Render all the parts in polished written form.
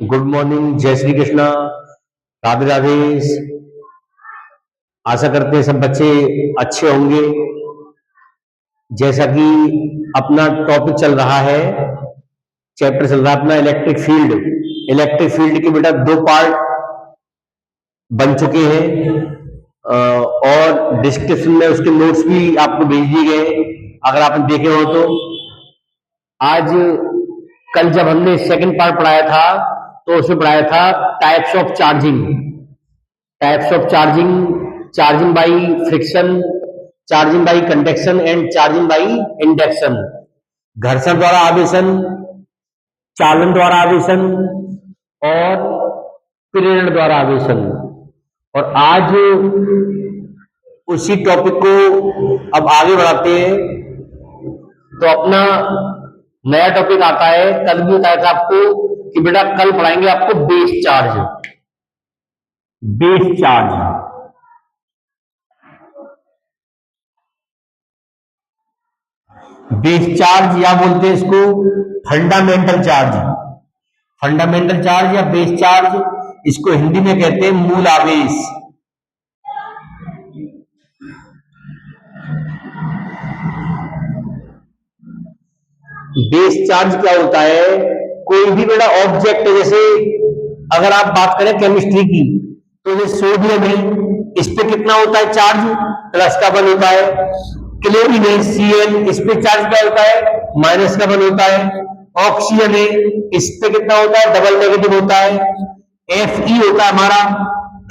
Good morning, जय श्री कृष्णा, राधे राधे। आशा करते हैं सब बच्चे अच्छे होंगे। जैसा कि अपना टॉपिक चल रहा है, चैप्टर चल रहा है अपना इलेक्ट्रिक फील्ड। इलेक्ट्रिक फील्ड के बेटा दो पार्ट बन चुके हैं और डिस्क्रिप्शन में उसके नोट्स भी आपको भेज दिए गए अगर आपने देखे हो तो। आज कल जब हमने सेकंड पार्ट पढ़ाया था तो उसमें पढ़ाया था types of charging. Types of charging, charging by friction, charging by conduction and charging by induction. घर्षण द्वारा आवेशन, चालन द्वारा आवेशन और प्रेरण द्वारा आवेशन। और आज उसी टॉपिक को अब आगे बढ़ाते हैं। तो अपना नया टॉपिक आता है, कल भी बताया था आपको कि बेटा कल पढ़ाएंगे आपको base charge. Base charge, base charge या बोलते हैं इसको फंडामेंटल चार्ज। फंडामेंटल चार्ज या बेस चार्ज, इसको हिंदी में कहते हैं मूल आवेश। बेस चार्ज क्या होता है? कोई भी बड़ा ऑब्जेक्ट, जैसे अगर आप बात करें केमिस्ट्री की, तो जैसे सोडियम है, इस पे कितना होता है चार्ज? प्लस का बल होता है। क्लोरीन है Cl, इस पे चार्ज क्या होता है? माइनस का बल होता है। ऑक्सीजन है, इस पे कितना होता है? डबल नेगेटिव होता है। Fe होता है हमारा,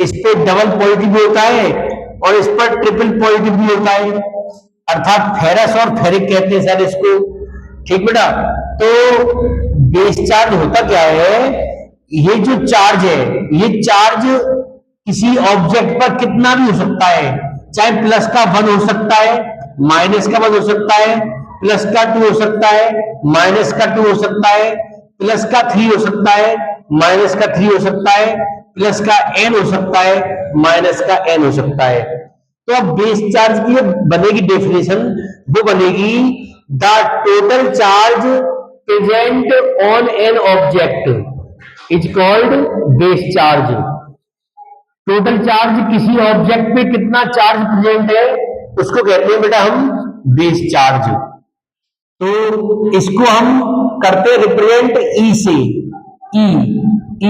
इस पे डबल पॉजिटिव भी होता है और इस पर ट्रिपल पॉजिटिव भी होता है, अर्थात फेरस और फेरिक कहते हैं सर इसको। ठीक बेटा, तो बेस चार्ज होता क्या है? ये जो चार्ज है, ये चार्ज किसी ऑब्जेक्ट पर कितना भी हो सकता है, चाहे प्लस का 1 हो सकता है, माइनस का 1 हो सकता है, प्लस का 2 हो सकता है, माइनस का 2 हो सकता है, प्लस का 3 हो सकता है, माइनस का 3 हो सकता है, प्लस का n हो सकता है, माइनस का n हो सकता है। तो अब बेस चार्ज की बनेगी डेफिनेशन, वो बनेगी the total charge present on an object is called base charge. Total charge किसी ऑब्जेक्ट पे कितना चार्ज प्रेजेंट है उसको कहते हैं बेटा हम बेस चार्ज। तो इसको हम करते रिप्रेजेंट ई से। ई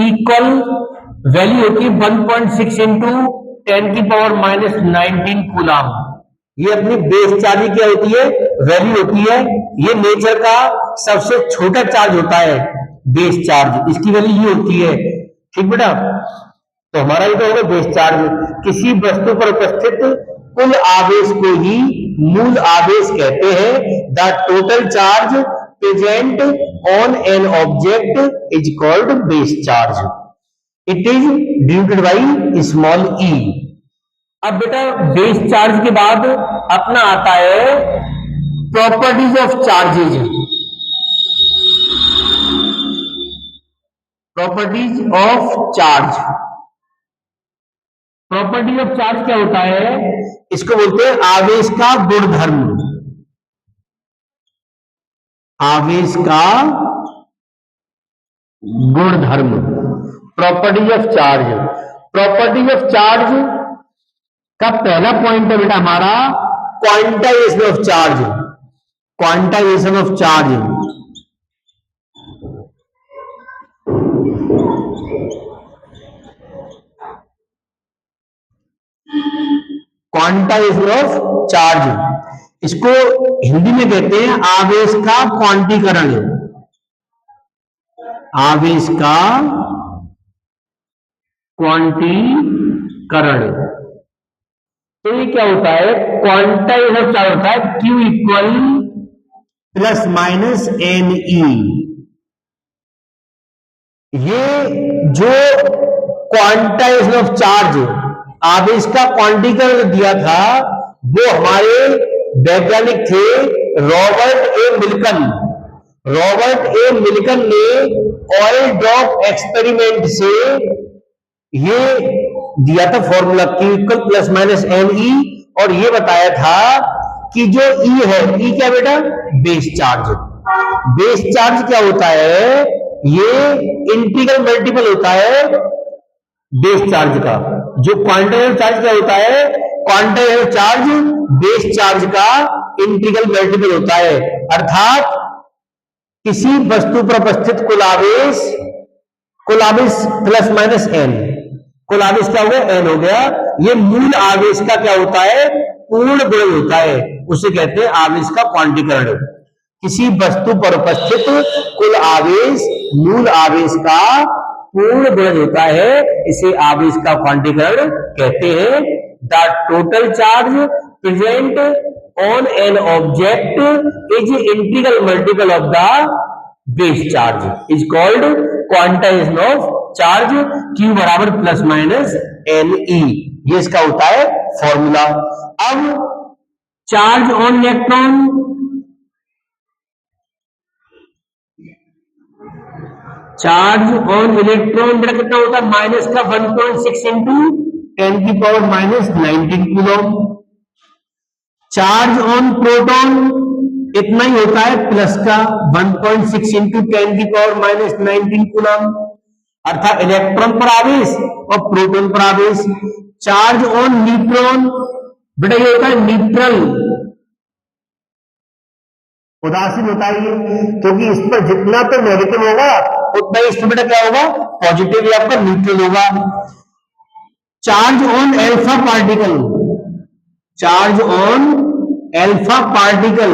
इक्वल वैल्यू होती है 1.6 इंटू 10⁻⁻19 कूलम। ये अपनी बेस चार्ज क्या होती है? वैल्यू होती है। ये नेचर का सबसे छोटा चार्ज होता है बेस चार्ज, इसकी वैल्यू ये होती है। ठीक बेटा, तो हमारा ये तो होगा बेस चार्ज। किसी वस्तु पर उपस्थित कुल आवेश को ही मूल आवेश कहते हैं। The total charge present on an object is called base charge. It is denoted by small e. अब बेटा बेस चार्ज के बाद अपना आता है properties of charges. Properties of charge, property of charge क्या होता है? इसको बोलते हैं आवेश का गुणधर्म। आवेश का गुणधर्म, properties of charge. Properties of charge का पहला पॉइंट है बेटा हमारा quantization of charge. Quantization of charge, quantization of charge, इसको हिंदी में कहते हैं आवेश का क्वांटीकरण। आवेश का क्वांटीकरण। तो ये क्या होता है? क्वांटाइजेशन ऑफ चार्ज होता है Q equal plus minus n e. ये जो क्वांटाइजेशन ऑफ चार्ज, आवेश का क्वांटीकरण दिया था, वो हमारे वैज्ञानिक थे Robert A Milton. Robert A Milton ने ऑयल ड्रॉप एक्सपेरिमेंट से ये दिया था formula Q equal plus minus n e, और ये बताया था कि जो E है, E क्या बेटा? Base charge. बेस चार्ज क्या होता है? ये इंटीग्रल मल्टीपल होता है बेस चार्ज का। जो क्वांटाइजर चार्ज क्या होता है? क्वांटाइजर चार्ज बेस चार्ज का इंटीग्रल मल्टीपल होता है। अर्थात किसी वस्तु पर उपस्थित कुल आवेश प्लस माइनस एन, कुल आवेश क्या हो गया? एन हो गया। ये मूल आवेश का क्या होता है? पूर्ण गुणज होता है, उसे कहते हैं आवेश का क्वांटीकरण। किसी वस्तु पर उपस्थित कुल आवेश मूल आवेश का पूर्ण गुणज होता है, इसे आवेश का क्वांटीकरण कहते हैं। The total charge present on an object is integral multiple of the base charge is called quantization of charge, Q बराबर प्लस माइनस NE, ये इसका होता है फॉर्मूला। अब charge on electron, charge on electron बेटा कितना होता है? माइनस का 1.6 इंटू 10 की power minus 19 coulomb. Charge on proton इतना ही होता है, प्लस का 1.6 इंटू 10 की पावर माइनस 19 कूलम, अर्थात इलेक्ट्रॉन पर आवेश और प्रोटॉन पर आवेश। चार्ज ऑन न्यूट्रॉन बेटा ये होता है न्यूट्रल, उदासीन होता है ये, क्योंकि इस पर जितना तो नेगेटिव होगा उतना ही इस पर बेटा क्या होगा? पॉजिटिव या आपका न्यूट्रल होगा। Charge on alpha particle, charge on alpha particle,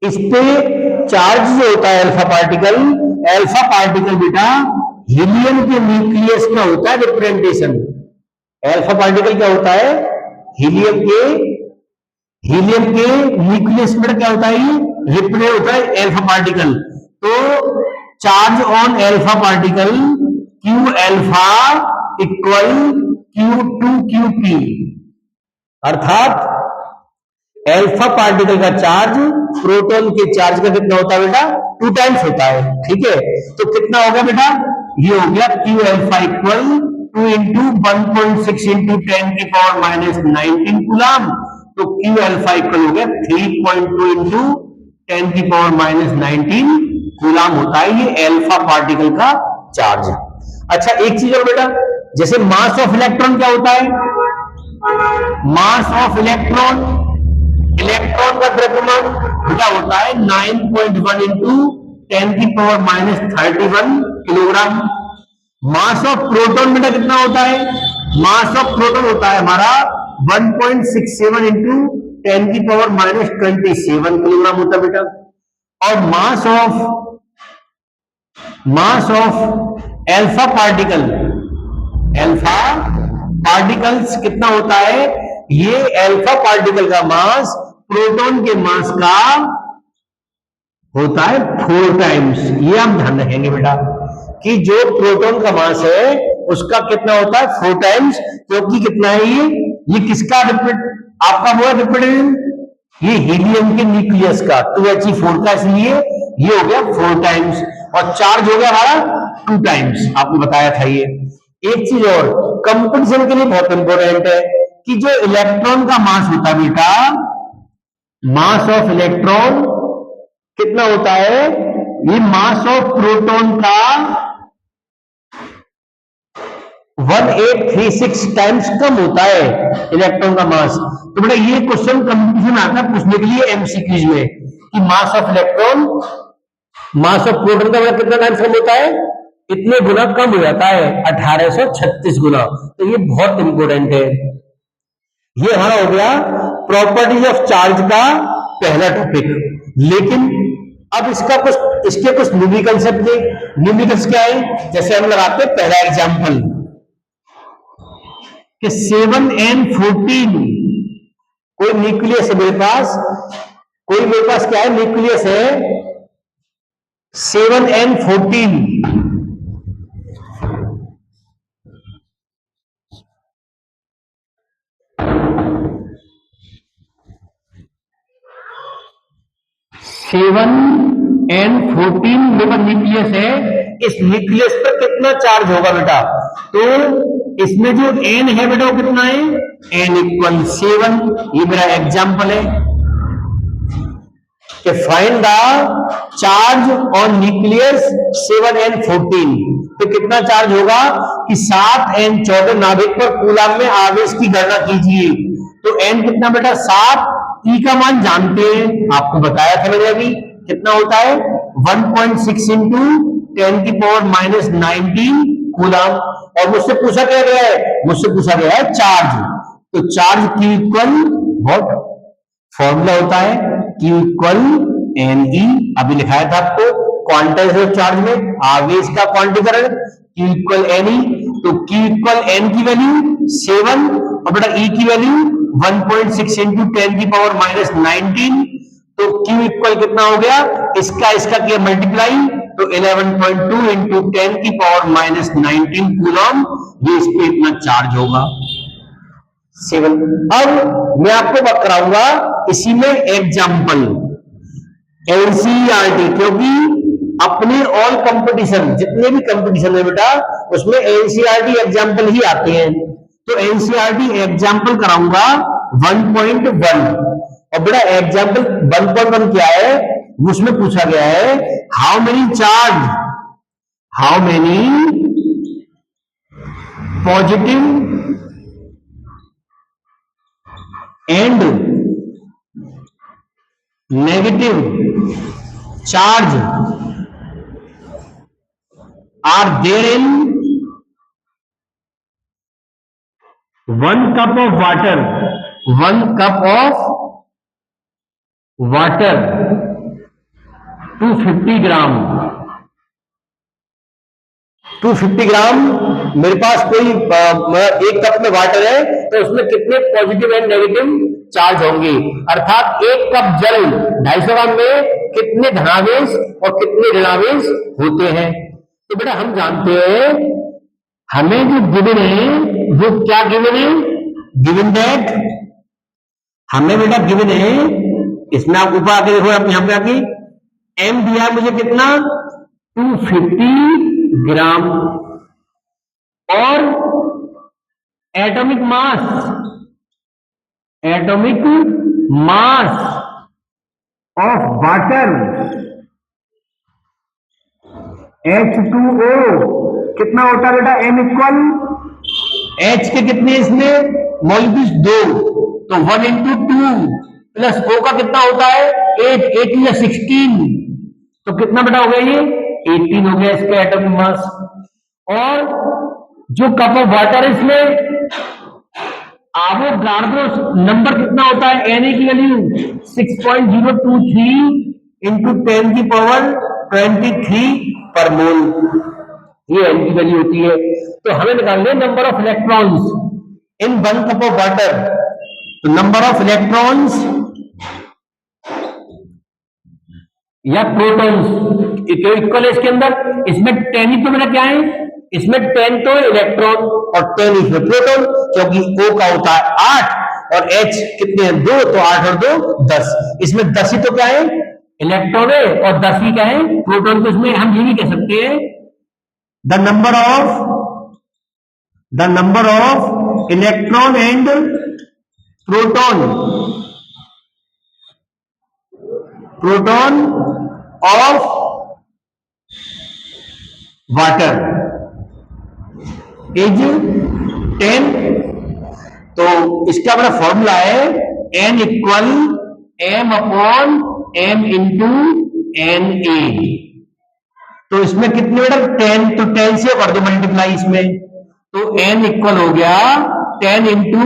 इस पे चार्ज जो होता है एल्फा पार्टिकल बेटा हीलियम के न्यूक्लियस का होता है रिप्रेजेंटेशन। एल्फा पार्टिकल क्या होता है? हीलियम के न्यूक्लियस में क्या होता है? ये रिप्रेजेंट होता है एल्फा पार्टिकल। तो charge on alpha particle Q alpha equal Q2QP, अर्थात एल्फा पार्टिकल का चार्ज प्रोटॉन के चार्ज का कितना होता है बेटा? 2 टाइम्स होता है। ठीक है, तो कितना हो गया बेटा? ये हो गया Q alpha equal 2 into 1.6 into 10 की पावर माइनस 19 कूलम, तो Q एल्फा इक्वल हो गया 3.2 इंटू 10 की पावर माइनस 19 कूलम होता है ये एल्फा पार्टिकल का चार्ज। अच्छा एक चीज और बेटा, जैसे मास ऑफ इलेक्ट्रॉन क्या होता है? मास ऑफ इलेक्ट्रॉन, इलेक्ट्रॉन का द्रव्यमान क्या होता है? 9.1 इंटू 10 की power minus 31 kilogram. Mass of proton बेटा कितना होता है? मास ऑफ प्रोटॉन होता है हमारा 1.67 इंटू 10 की पावर माइनस 27 किलोग्राम होता है बेटा। और मास ऑफ एल्फा पार्टिकल्स कितना होता है? ये एल्फा पार्टिकल का मास प्रोटॉन के मास का होता है 4 टाइम्स। ये हम ध्यान रखेंगे बेटा कि जो प्रोटॉन का मास है उसका कितना होता है? 4 टाइम्स, क्योंकि कितना है ये किसका आपका वो रिप्रेजेंट? ये हीलियम के न्यूक्लियस का 2He4 का, इसलिए ये हो गया 4 टाइम्स। और चार्ज हो गया हमारा 2 टाइम्स, आपको बताया था ये। एक चीज और कंपटीशन के लिए बहुत इंपॉर्टेंट है कि जो इलेक्ट्रॉन का मास होता है बेटा, मास ऑफ इलेक्ट्रॉन कितना होता है? ये मास ऑफ प्रोटॉन का 1836 टाइम्स कम होता है इलेक्ट्रॉन का मास। तो बेटा ये क्वेश्चन कंपटीशन आता है पूछने के लिए एमसीक्यूज में कि mass of electron mass of proton का कितना टाइम्स कम होता है? इतने गुना कम हो जाता है, 1836 गुना। तो ये बहुत इंपॉर्टेंट है। ये हमारा हो गया प्रॉपर्टीज ऑफ चार्ज का पहला टॉपिक। लेकिन अब इसके कुछ न्यूमेरिकल शब्द, न्यूमेरिकल्स क्या है? जैसे हम लगाते हैं पहला एग्जांपल कि 7n14, कोई न्यूक्लियस है मेरे पास, क्या है? न्यूक्लियस है 7n14, न्यूक्लियस है। इस न्यूक्लियस पर कितना चार्ज होगा बेटा? तो इसमें जो n है बेटा वो कितना है? n equal 7। ये मेरा एग्जाम्पल है। कि find the charge on nucleus 7n14। तो कितना चार्ज होगा कि 7n14 नाभिक पर कूलम में आवेश की गणना कीजिए। तो n कितना बेटा 7, E का मान जानते हैं, आपको बताया था मैंने अभी, कितना होता है 1.6 इंटू 10⁻⁻19 कूलम। और मुझसे पूछा क्या गया है, मुझसे पूछा गया है चार्ज। तो charge Q equal what, formula होता है Q इक्वल NE, अभी लिखाया था आपको क्वांटाइजेशन चार्ज में, आवेश का क्वांटीकरण Q इक्वल NE। तो Q इक्वल N की वैल्यू 7 और बेटा E की वैल्यू 1.6 इंटू 10⁻⁻19। तो Q इक्वल कितना हो गया, इसका किया मल्टीप्लाई, तो 11.2 इंटू 10⁻⁻19 कूलम, ये इस पे इतना चार्ज होगा 7। अब मैं आपको बात कराऊंगा इसी में एग्जाम्पल एनसीईआरटी, क्योंकि अपने ऑल कंपटीशन, जितने भी कंपटीशन है बेटा उसमें एनसीईआरटी एग्जाम्पल ही आते हैं। तो एनसीईआरटी एग्जाम्पल कराऊंगा 1.1। और बेटा एग्जाम्पल 1.1 क्या है, उसमें पूछा गया है how many positive and negative charge are there in 1 cup of water, 1 cup of water to 50 ग्राम, 250 ग्राम मेरे पास कोई एक कप में वाटर है, तो उसमें कितने पॉजिटिव एंड नेगेटिव चार्ज होंगे, अर्थात एक कप जल 250 ग्राम में कितने धनावेश और कितने ऋणावेश होते हैं। तो बेटा हम जानते हैं, हमें जो गिवन है वो क्या गिवन है, गिवन दैट, हमें बेटा गिवन है, इसमें आप ऊपर आके देखो, आप यहां पे आके एम दिया मुझे कितना 250 ग्राम, और atomic mass of water H2O कितना होता है बेटा, M इक्वल H के कितने इसमें मॉलिक्यूल्स 2, तो 1 इंटू 2 प्लस O का कितना होता है 8, 8 या 16, तो कितना बेटा हो गया, ये 18 हो गया इसका एटॉमिक मास। और जो कप ऑफ वाटर है इसमें एवोगाड्रो नंबर कितना होता है, Na की वैल्यू 6.023 इंटू 10⁻23 पर मोल, ये N की वैल्यू होती है। तो हमें निकालने number of electrons in 1 cup of water. तो नंबर ऑफ इलेक्ट्रॉन्स या प्रोटॉन्स इक्वल है इसके अंदर, इसमें 10 ही तो मेरा क्या है, इसमें 10 तो इलेक्ट्रॉन और 10 इसमें प्रोटॉन, क्योंकि O का होता है 8 और H कितने हैं 2, तो 8 और 2 10, इसमें 10 ही तो क्या है इलेक्ट्रॉन है और 10 ही क्या है प्रोटॉन। तो इसमें हम ये भी कह सकते हैं the number of electron and proton of water is 10। तो इसका अपना फॉर्मूला है N equal M upon M into Na। तो इसमें कितने बेटा 10, तो 10 से कर दो मल्टीप्लाई इसमें, तो N इक्वल हो गया 10 इंटू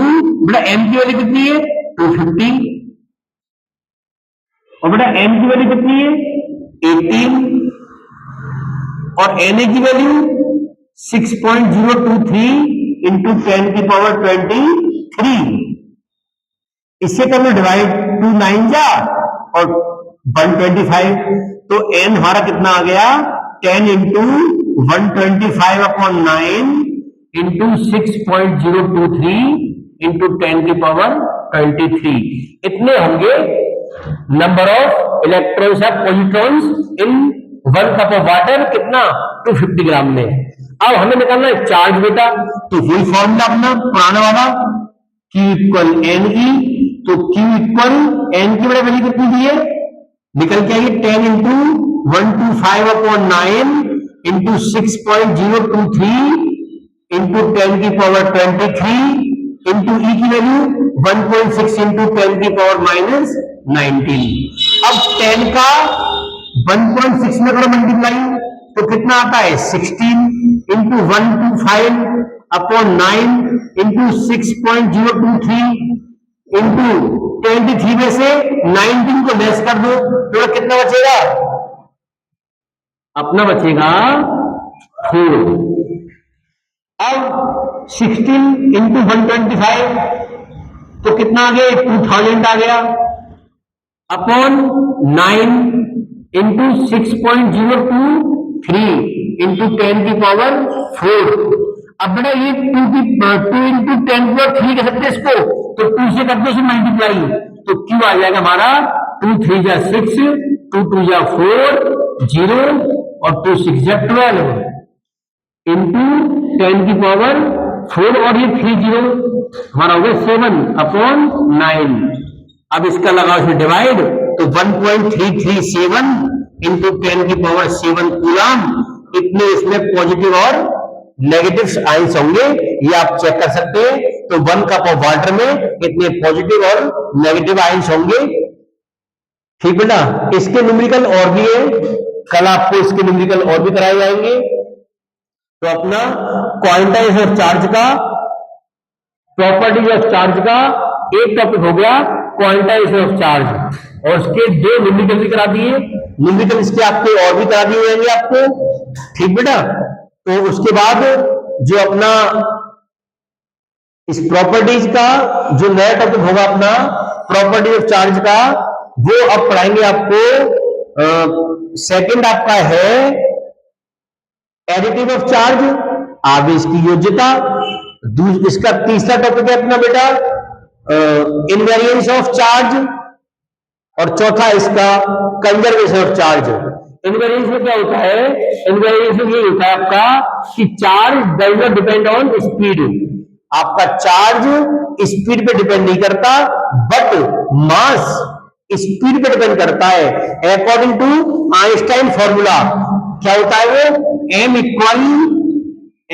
बेटा M की वैल्यू कितनी है 250 और बेटा M की वैल्यू कितनी है 18 और Na की वैल्यू 6.023 इंटू 10⁻23। इससे कर लो डिवाइड, 2 9 जा और 125, तो n हमारा कितना आ गया 10 इंटू 125 अपॉन 9 इंटू 6.023 इंटू 10⁻23। इतने होंगे नंबर ऑफ इलेक्ट्रॉन्स या positrons in 1 cup of water, कितना 250 ग्राम में। अब हमें निकालना है चार्ज बेटा, तो वही फॉर्मूला अपना पुराना वाला Q इक्वल NE, तो Q इक्वल N की बड़ा वैल्यू कितनी दी है निकल के आइए 10 इंटू 125/9 इंटू 6.023 इंटू 10 की पावर 23 इंटू ई की वैल्यू 1.6 इंटू 10 की पावर माइनस 19। अब 10 का 1.6 में करो मल्टीप्लाई तो कितना आता है 16 इंटू 125/9 इंटू 6.023 इंटू 23 में से 19 को लेस कर दो तो कितना बचेगा, अपना बचेगा 4। अब 16 इंटू 125 तो कितना आ गया 2000 आ गया अपॉन 9 इंटू 6.023 इंटू 10 की पावर 4। अब बेटा ये 2 इंटू 10 की 3 कह सकते इसको, तो 2 से करते हैं मल्टीप्लाई तो क्यू आ जाएगा हमारा 2 3 जा 6 2 2 जा 4 0 और 2 6 जा 12 इंटू 10 की पावर 4 और ये 30 हमारा हो गया 7/9। अब इसका लगाओ इसमें डिवाइड तो 1.337 इंटू 10 की पावर 7 कूलम। इतने इसमें पॉजिटिव और नेगेटिव आयंस होंगे, ये आप चेक कर सकते हैं। तो 1 कप ऑफ वाटर में इतने पॉजिटिव और नेगेटिव आयंस होंगे। ठीक बेटा, इसके न्यूमेरिकल और भी है, कल आपको इसके न्यूमेरिकल और भी कराए जाएंगे। तो अपना क्वांटाइज ऑफ चार्ज का, प्रॉपर्टीज ऑफ चार्ज का एक टॉपिक हो गया क्वांटाइज ऑफ चार्ज, और उसके 2 न्यूमेरिकल भी करा दिए। न्यूमेरिकल इसके आपके और भी करा दिए जाएंगे आपको। ठीक बेटा, तो उसके बाद जो अपना इस प्रॉपर्टीज का जो नया टॉपिक होगा अपना प्रॉपर्टी ऑफ चार्ज का, वो अब पढ़ाएंगे आपको। सेकंड आपका है एडिटिव ऑफ चार्ज, आवेश की योज्यता। इसका तीसरा टॉपिक है अपना बेटा इनवेरियंस ऑफ चार्ज, और चौथा इसका कंजर्वेशन ऑफ चार्ज। इनवेरियंस में क्या होता है, इनवेरियंस में ये होता है आपका कि charge does not depend on speed. आपका चार्ज स्पीड पे डिपेंड नहीं करता, बट मास स्पीड पे डिपेंड करता है। अकॉर्डिंग टू आइंस्टाइन फॉर्मूला क्या होता है वो, m equal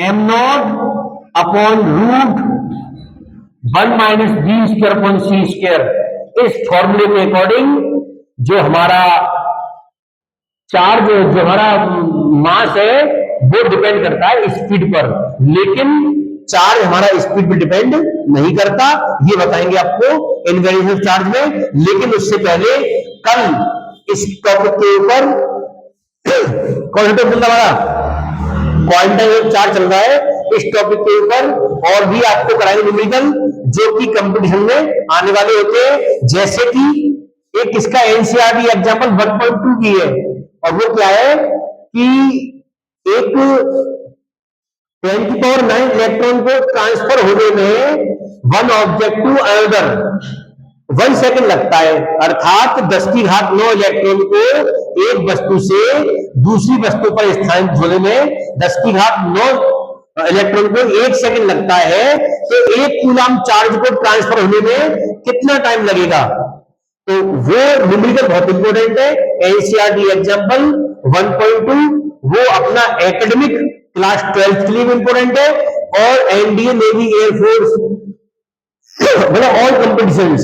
m0 upon root 1 minus b² upon c²। इस फॉर्मूले के अकॉर्डिंग जो हमारा चार्ज, जो हमारा मास है वो डिपेंड करता है स्पीड पर, लेकिन चार्ज हमारा स्पीड पे डिपेंड नहीं करता। ये बताएंगे आपको इनवेरियंस ऑफ चार्ज में। लेकिन उससे पहले कल इस टॉपिक के ऊपर कौन सा टॉपिक चल रहा है, क्वांटाइज ऑफ चार्ज चल रहा है। इस टॉपिक के ऊपर और भी आपको कराएंगे न्यूमेरिकल, जो कि कंपटीशन में आने वाले होते हैं। जैसे कि एक इसका एनसीईआरटी एग्जांपल 1.2 की है, और वो क्या है कि एक 10 की पावर 9 इलेक्ट्रॉन को ट्रांसफर होने में one object to another 1 second लगता है। अर्थात 10 की घात 9 इलेक्ट्रॉन को एक वस्तु से दूसरी वस्तु पर स्थानांतरित होने में 10 की घात 9 इलेक्ट्रॉन को 1 सेकंड लगता है। तो 1 कूलम चार्ज को ट्रांसफर होने में कितना टाइम लगेगा, तो वो न्यूमेरिकल बहुत इंपॉर्टेंट है। एनसीईआरटी एग्जांपल 1.2 वो अपना एकेडमिक क्लास 12 के लिए भी इंपॉर्टेंट है, और एनडीए, नेवी, एयरफोर्स, मतलब ऑल कंपटीशंस,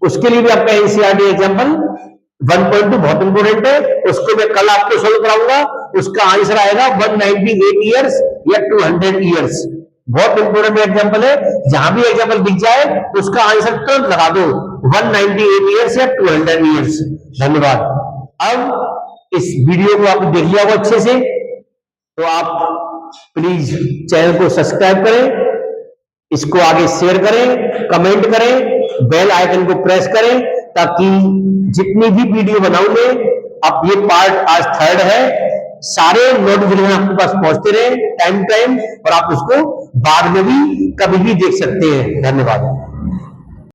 उसके लिए भी आपका एनसीईआरटी एग्जांपल 1.2 बहुत इंपॉर्टेंट है। उसको मैं कल आपको सोल्व कराऊंगा। उसका आंसर आएगा 198 ईयर्स या 200 ईयर्स। बहुत इंपॉर्टेंट एग्जांपल है, जहां भी एग्जांपल दिख जाए उसका आंसर तुरंत लगा दो, 198 ईयर्स या 200 ईयर्स। धन्यवाद। अब इस वीडियो को आपने देख लिया होगा अच्छे से, तो आप प्लीज चैनल को सब्सक्राइब करें, इसको आगे शेयर करें, कमेंट करें, बेल आइकन को प्रेस करें, ताकि जितनी भी वीडियो बनाऊंगे, अब ये पार्ट आज 3rd है, सारे नोटिफिकेशन आपके पास पहुंचते रहे टाइम टाइम, और आप उसको बाद में भी कभी भी देख सकते हैं। धन्यवाद।